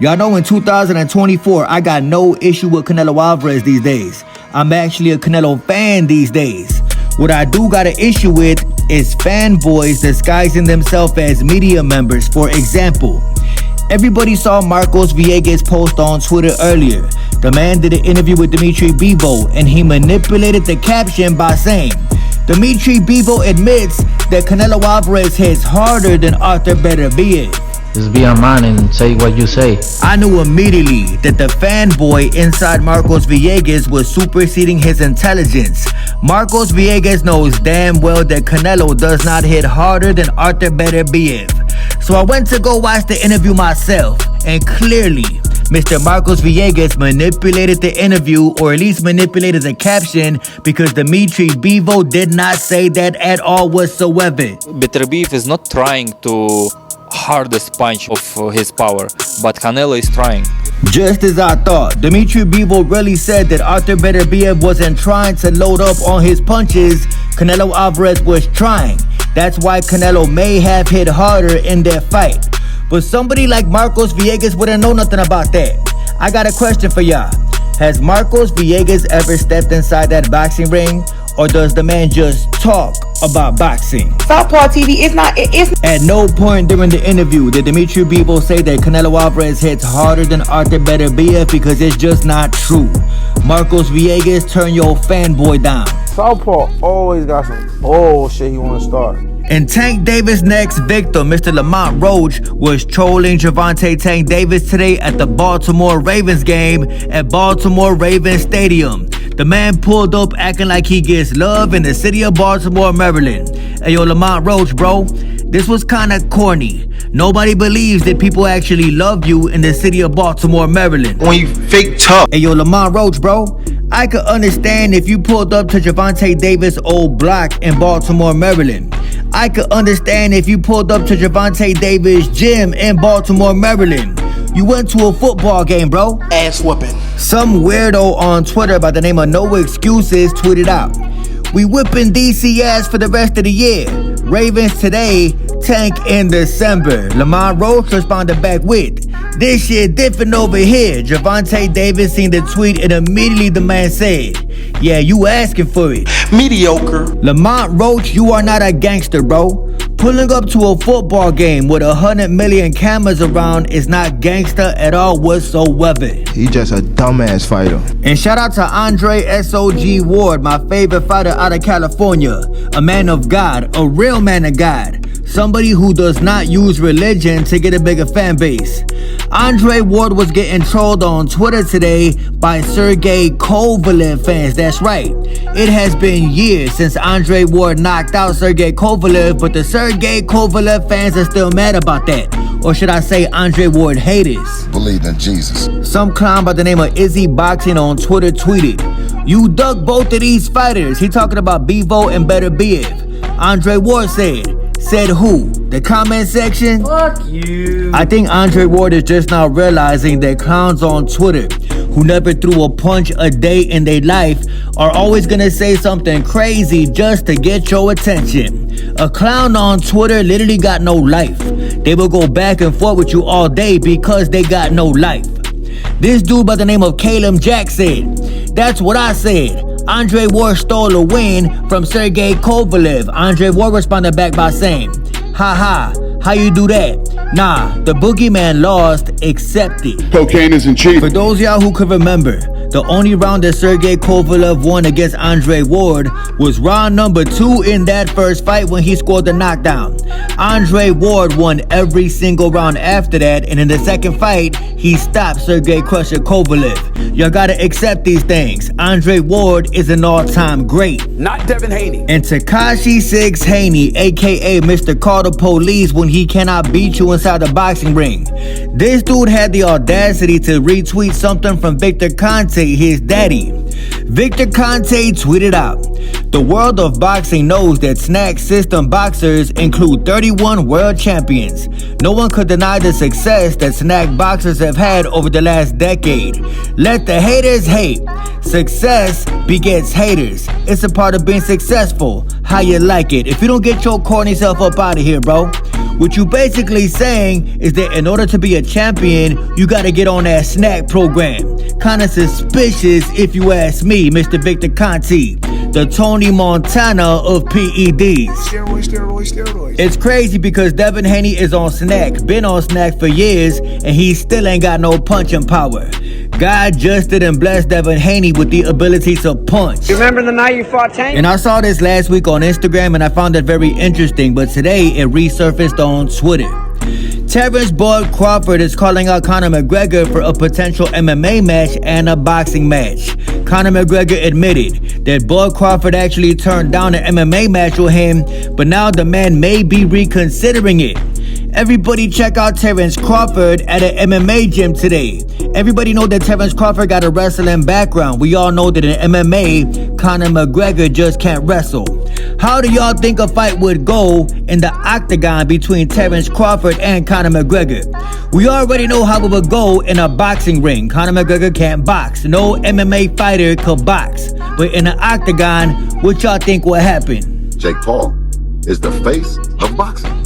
Y'all know in 2024, I got no issue with Canelo Alvarez these days. I'm actually a Canelo fan these days. What I do got an issue with is fanboys disguising themselves as media members. For example, everybody saw Marcos Villegas post on Twitter earlier. The man did an interview with Dimitri Bivol and he manipulated the caption by saying, Dimitri Bivol admits that Canelo Alvarez hits harder than Arthur Beterbiev. Just be a man and say what you say. I knew immediately that the fanboy inside Marcos Villegas was superseding his intelligence. Marcos Villegas knows damn well that Canelo does not hit harder than Arthur Beterbiev. So I went to go watch the interview myself, and clearly, Mr. Marcos Villegas manipulated the interview, or at least manipulated the caption, because Dimitri Bivol did not say that at all whatsoever. Beterbiev is not trying to hardest punch of his power, but Canelo is trying. Just as I thought, Dimitri Bivol really said that Arthur Beterbiev wasn't trying to load up on his punches. Canelo Alvarez was trying. That's why Canelo may have hit harder in their fight. But somebody like Marcos Villegas wouldn't know nothing about that. I got a question for y'all. Has Marcos Villegas ever stepped inside that boxing ring? Or does the man just talk about boxing? Southpaw TV, it's At no point during the interview did Dimitri Bivol say that Canelo Alvarez hits harder than Arthur Beterbiev, because it's just not true. Marcos Villegas, turn your fanboy down. Southpaw always got some bullshit he want to start. And Tank Davis' next victim, Mr. Lamont Roach, was trolling Gervonta Tank Davis today at the Baltimore Ravens game at Baltimore Ravens Stadium. The man pulled up acting like he gets love in the city of Baltimore, Maryland. Hey yo, Lamont Roach, bro, this was kinda corny. Nobody believes that people actually love you in the city of Baltimore, Maryland. When you fake tough. Hey yo, Lamont Roach, bro, I could understand if you pulled up to Gervonta Davis' old block in Baltimore, Maryland. I could understand if you pulled up to Gervonta Davis' gym in Baltimore, Maryland. You went to a football game, bro. Ass whooping. Some weirdo on Twitter by the name of No Excuses tweeted out, "We whipping DC ass for the rest of the year. Ravens today, Tank in December." Lamont Roach responded back with, "This shit different over here." Gervonta Davis seen the tweet and immediately the man said, "Yeah, you asking for it." Mediocre. Lamont Roach, you are not a gangster, bro. Pulling up to a football game with 100 million cameras around is not gangster at all whatsoever. He just a dumbass fighter. And shout out to Andre S.O.G. Ward, my favorite fighter out of California. A man of God, a real man of God. Somebody who does not use religion to get a bigger fan base. Andre Ward was getting trolled on Twitter today by Sergey Kovalev fans. That's right. It has been years since Andre Ward knocked out Sergey Kovalev, but the Sergey Kovalev fans are still mad about that. Or should I say Andre Ward haters? Believe in Jesus. Some clown by the name of Izzy Boxing on Twitter tweeted, "You duck both of these fighters." He talking about Bivol and Beterbiev. Andre Ward said who? The comment section? fuck you. I think Andre Ward is just now realizing that clowns on Twitter who never threw a punch a day in their life are always gonna say something crazy just to get your attention. A clown on Twitter literally got no life. They will go back and forth with you all day because they got no life. This dude by the name of Caleb Jack said, "That's what I said. Andre Ward stole a win from Sergey Kovalev." Andre Ward responded back by saying, "Ha, how you do that? Nah, the boogeyman lost, accept it." Cocaine isn't cheap. For those of y'all who can remember, the only round that Sergey Kovalev won against Andre Ward was round number 2 in that first fight when he scored the knockdown. Andre Ward won every single round after that, and in the second fight, he stopped Sergey Crusher Kovalev. Y'all gotta accept these things. Andre Ward is an all-time great. Not Devin Haney. And Tekashi 6 Haney, aka Mr. Call the Police when he cannot beat you inside the boxing ring. This dude had the audacity to retweet something from Victor Conte, his daddy. Victor Conte tweeted out, "The world of boxing knows that SNAC system boxers include 31 world champions. No one could deny the success that SNAC boxers have had over the last decade. Let the haters hate. Success begets haters. It's a part of being successful. How you like it? If you don't get your corny self up out of here, bro. What you basically saying is that in order to be a champion, you gotta get on that SNAC program. Kinda suspicious if you ask me, Mr. Victor Conti, the Tony Montana of PEDs. Steroids. It's crazy because Devin Haney is on SNAC, been on SNAC for years, and he still ain't got no punching power. God just didn't bless Devin Haney with the ability to punch. You remember the night you fought Tank? And I saw this last week on Instagram and I found it very interesting, but today it resurfaced on Twitter. Terrence Bud Crawford is calling out Conor McGregor for a potential MMA match and a boxing match. Conor McGregor admitted that Bud Crawford actually turned down an MMA match with him, but now the man may be reconsidering it. Everybody check out Terrence Crawford at an MMA gym today. Everybody know that Terrence Crawford got a wrestling background. We all know that in MMA, Conor McGregor just can't wrestle. How do y'all think a fight would go in the octagon between Terrence Crawford and Conor McGregor? We already know how it would go in a boxing ring. Conor McGregor can't box. No MMA fighter could box. But in an octagon, what y'all think will happen? Jake Paul is the face of boxing.